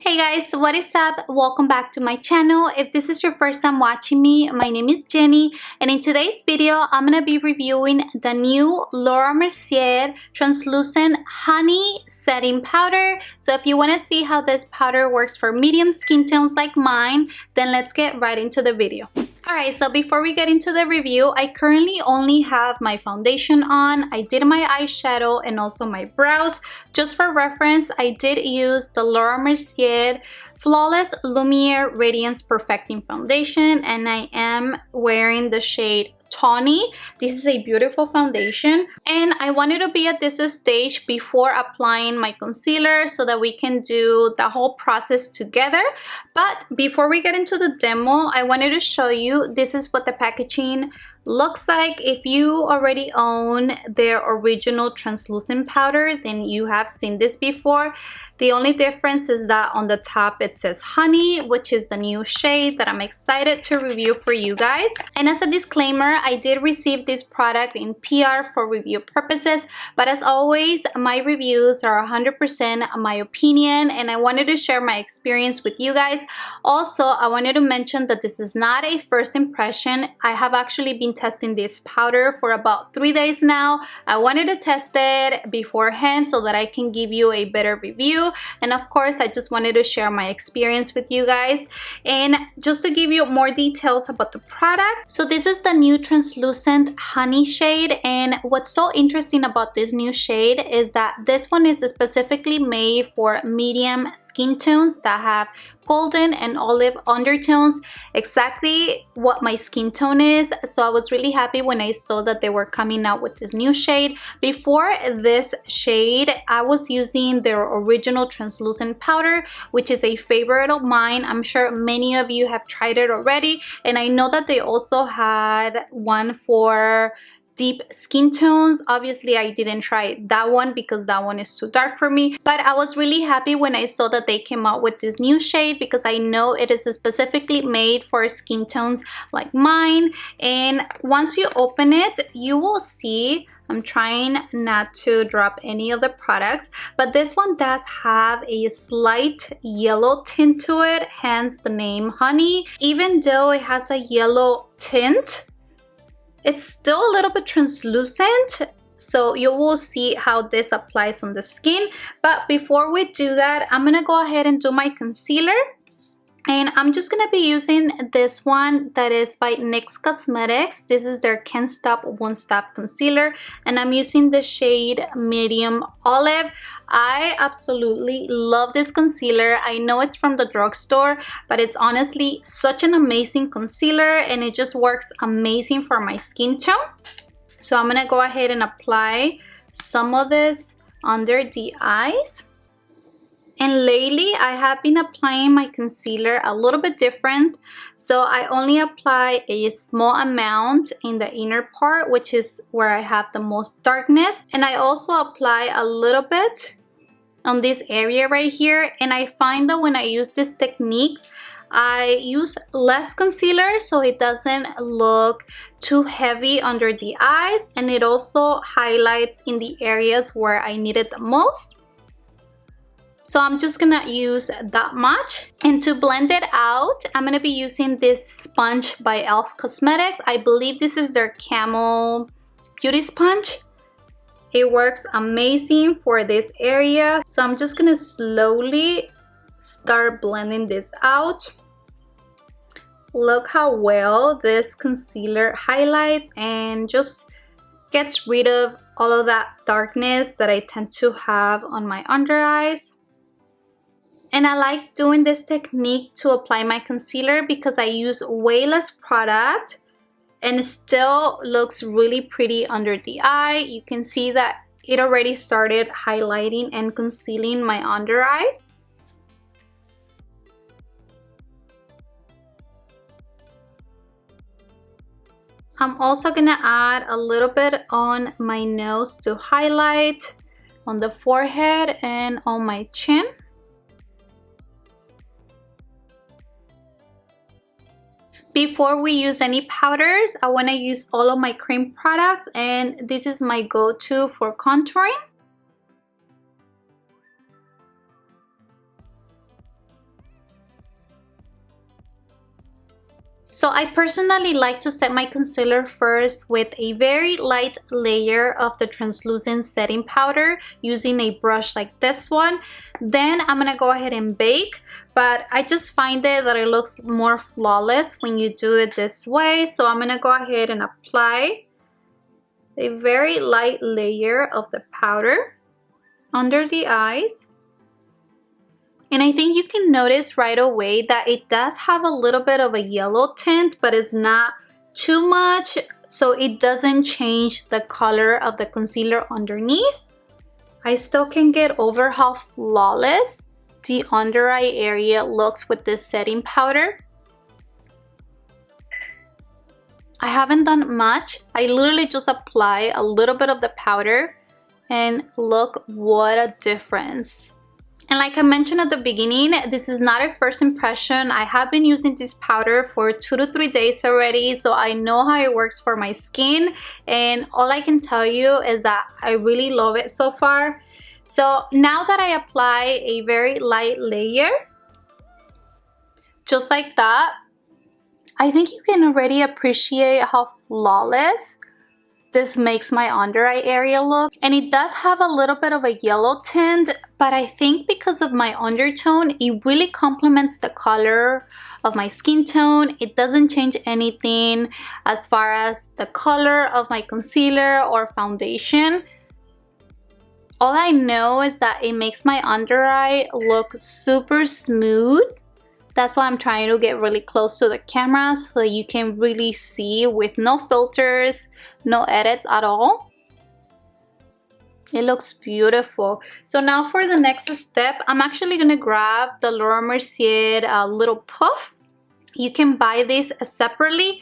Hey guys, what is up? Welcome back to my channel. If this is your first time watching me, my name is Jenny, and in today's video I'm gonna be reviewing the new Laura Mercier translucent honey setting powder. So if you want to see how this powder works for medium skin tones like mine, then let's get right into the video. Alright, so before we get into the review, I currently only have my foundation on. I did my eyeshadow and also my brows. Just for reference, I did use the Laura Mercier Flawless Lumiere Radiance Perfecting Foundation, and I am wearing the shade Tawny. This is a beautiful foundation, and I wanted to be at this stage before applying my concealer so that we can do the whole process together. But before we get into the demo, I wanted to show you this is what the packaging looks like. If you already own their original translucent powder, then you have seen this before. The only difference is that on the top it says honey, which is the new shade that I'm excited to review for you guys. And as a disclaimer, I did receive this product in PR for review purposes, but as always, my reviews are 100% my opinion, and I wanted to share my experience with you guys. Also, I wanted to mention that this is not a first impression. I have actually been testing this powder for about 3 days now. I wanted to test it beforehand so that I can give you a better review. And of course, I just wanted to share my experience with you guys. And just to give you more details about the product, so this is the new translucent honey shade, and what's so interesting about this new shade is that this one is specifically made for medium skin tones that have golden and olive undertones, exactly what my skin tone is. So I was really happy when I saw that they were coming out with this new shade. Before this shade, I was using their original translucent powder, which is a favorite of mine. I'm sure many of you have tried it already, and I know that they also had one for deep skin tones. Obviously, I didn't try that one because that one is too dark for me, but I was really happy when I saw that they came out with this new shade because I know it is specifically made for skin tones like mine. And once you open it, you will see, I'm trying not to drop any of the products, but this one does have a slight yellow tint to it, hence the name honey. Even though it has a yellow tint, it's still a little bit translucent, so you will see how this applies on the skin. But before we do that, I'm gonna go ahead and do my concealer. And I'm just gonna be using this one that is by NYX Cosmetics. This is their Can't Stop Won't Stop concealer, and I'm using the shade Medium Olive. I absolutely love this concealer. I know it's from the drugstore, but it's honestly such an amazing concealer, and it just works amazing for my skin tone. So I'm gonna go ahead and apply some of this under the eyes. And lately, I have been applying my concealer a little bit different. So I only apply a small amount in the inner part, which is where I have the most darkness. And I also apply a little bit on this area right here. And I find that when I use this technique, I use less concealer so it doesn't look too heavy under the eyes. And it also highlights in the areas where I need it the most. So I'm just gonna use that much. And to blend it out, I'm gonna be using this sponge by e.l.f. Cosmetics. I believe this is their Camel Beauty Sponge. It works amazing for this area. So I'm just gonna slowly start blending this out. Look how well this concealer highlights and just gets rid of all of that darkness that I tend to have on my under eyes. And I like doing this technique to apply my concealer because I use way less product and it still looks really pretty under the eye. You can see that it already started highlighting and concealing my under eyes. I'm also gonna add a little bit on my nose to highlight, on the forehead and on my chin. Before we use any powders, I want to use all of my cream products, and this is my go-to for contouring. So I personally like to set my concealer first with a very light layer of the translucent setting powder using a brush like this one. Then I'm gonna go ahead and bake, but I just find that it looks more flawless when you do it this way. So I'm gonna go ahead and apply a very light layer of the powder under the eyes. And I think you can notice right away that it does have a little bit of a yellow tint, but it's not too much, so it doesn't change the color of the concealer underneath. I still can get over how flawless the under eye area looks with this setting powder. I haven't done much. I literally just apply a little bit of the powder and look what a difference. And like I mentioned at the beginning, this is not a first impression. I have been using this powder for 2 to 3 days already, so I know how it works for my skin. And all I can tell you is that I really love it so far. So now that I apply a very light layer, just like that, I think you can already appreciate how flawless this makes my under eye area look. And it does have a little bit of a yellow tint, but I think because of my undertone, it really complements the color of my skin tone. It doesn't change anything as far as the color of my concealer or foundation. All I know is that it makes my under eye look super smooth. That's why I'm trying to get really close to the camera so that you can really see with no filters, no edits at all. It looks beautiful. So now for the next step, I'm actually gonna grab the Laura Mercier little puff. You can buy this separately.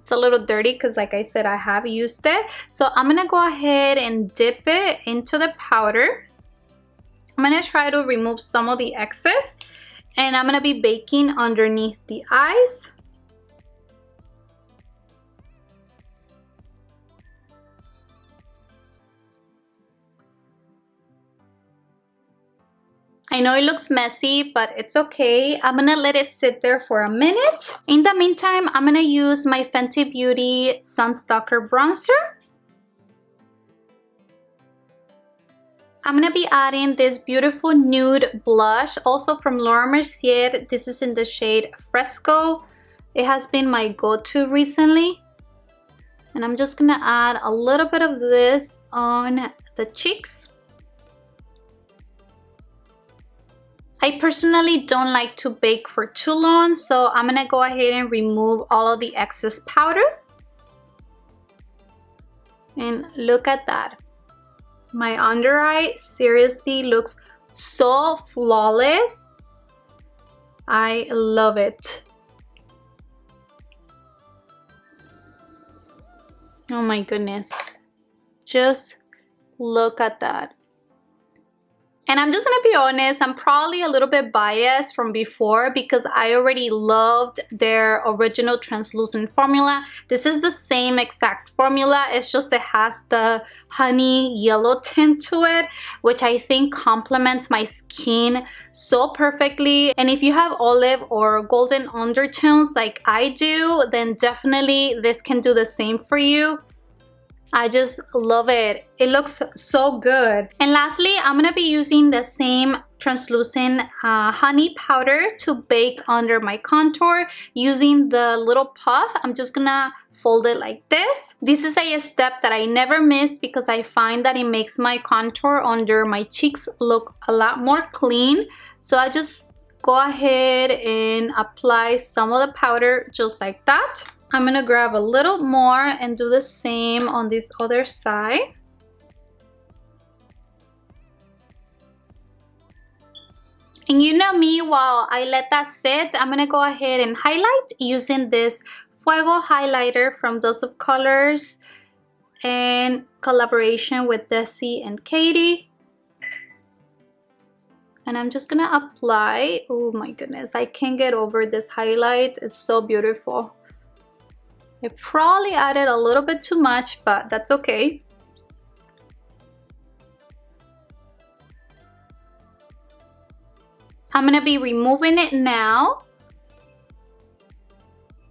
It's a little dirty because like I said, I have used it. So I'm gonna go ahead and dip it into the powder. I'm gonna try to remove some of the excess. And I'm gonna be baking underneath the eyes. I know it looks messy, but it's okay. I'm gonna let it sit there for a minute. In the meantime, I'm gonna use my Fenty Beauty Sunstalker bronzer. I'm gonna be adding this beautiful nude blush, also from Laura Mercier. This is in the shade Fresco. It has been my go-to recently. And I'm just gonna add a little bit of this on the cheeks. I personally don't like to bake for too long, so I'm gonna go ahead and remove all of the excess powder. And look at that. My under eye seriously looks so flawless. I love it. Oh my goodness. Just look at that. And I'm just gonna be honest, I'm probably a little bit biased from before because I already loved their original translucent formula. This is the same exact formula, it's just it has the honey yellow tint to it, which I think complements my skin so perfectly. And if you have olive or golden undertones like I do, then definitely this can do the same for you. I just love it. It looks so good. And lastly, I'm gonna be using the same translucent honey powder to bake under my contour using the little puff. I'm just gonna fold it like this. This is a step that I never miss because I find that it makes my contour under my cheeks look a lot more clean. So I just go ahead and apply some of the powder just like that. I'm gonna grab a little more and do the same on this other side. And you know me, while I let that sit, I'm gonna go ahead and highlight using this Fuego highlighter from Dose of Colors in collaboration with Desi and Katie. And I'm just gonna apply, oh my goodness, I can't get over this highlight. It's so beautiful. I probably added a little bit too much, but that's okay. I'm gonna be removing it now.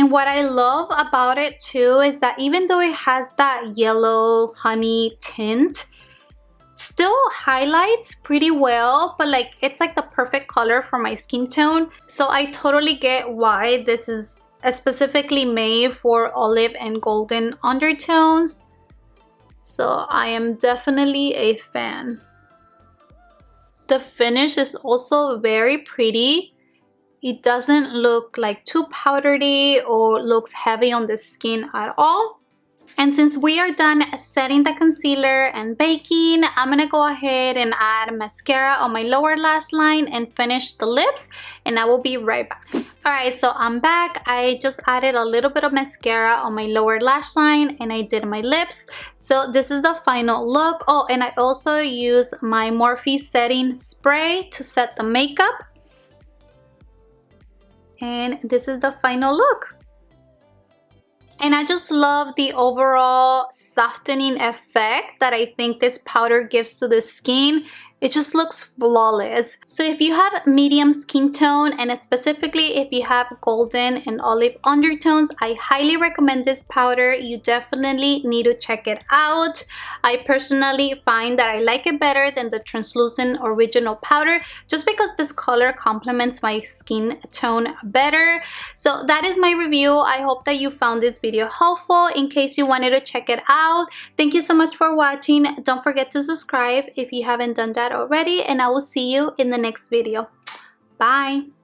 And what I love about it too is that even though it has that yellow honey tint, still highlights pretty well, but like it's like the perfect color for my skin tone. So I totally get why this is specifically made for olive and golden undertones. So I am definitely a fan. The finish is also very pretty. It doesn't look like too powdery or looks heavy on the skin at all. And since we are done setting the concealer and baking, I'm gonna go ahead and add mascara on my lower lash line and finish the lips, and I will be right back. Alright, so I'm back. I just added a little bit of mascara on my lower lash line and I did my lips. So this is the final look. Oh, and I also use my Morphe setting spray to set the makeup. And this is the final look. And I just love the overall softening effect that I think this powder gives to the skin. It just looks flawless. So if you have medium skin tone, and specifically if you have golden and olive undertones, I highly recommend this powder. You definitely need to check it out. I personally find that I like it better than the translucent original powder just because this color complements my skin tone better. So that is my review. I hope that you found this video helpful. In case you wanted to check it out, thank you so much for watching. Don't forget to subscribe if you haven't done that already, and I will see you in the next video. Bye.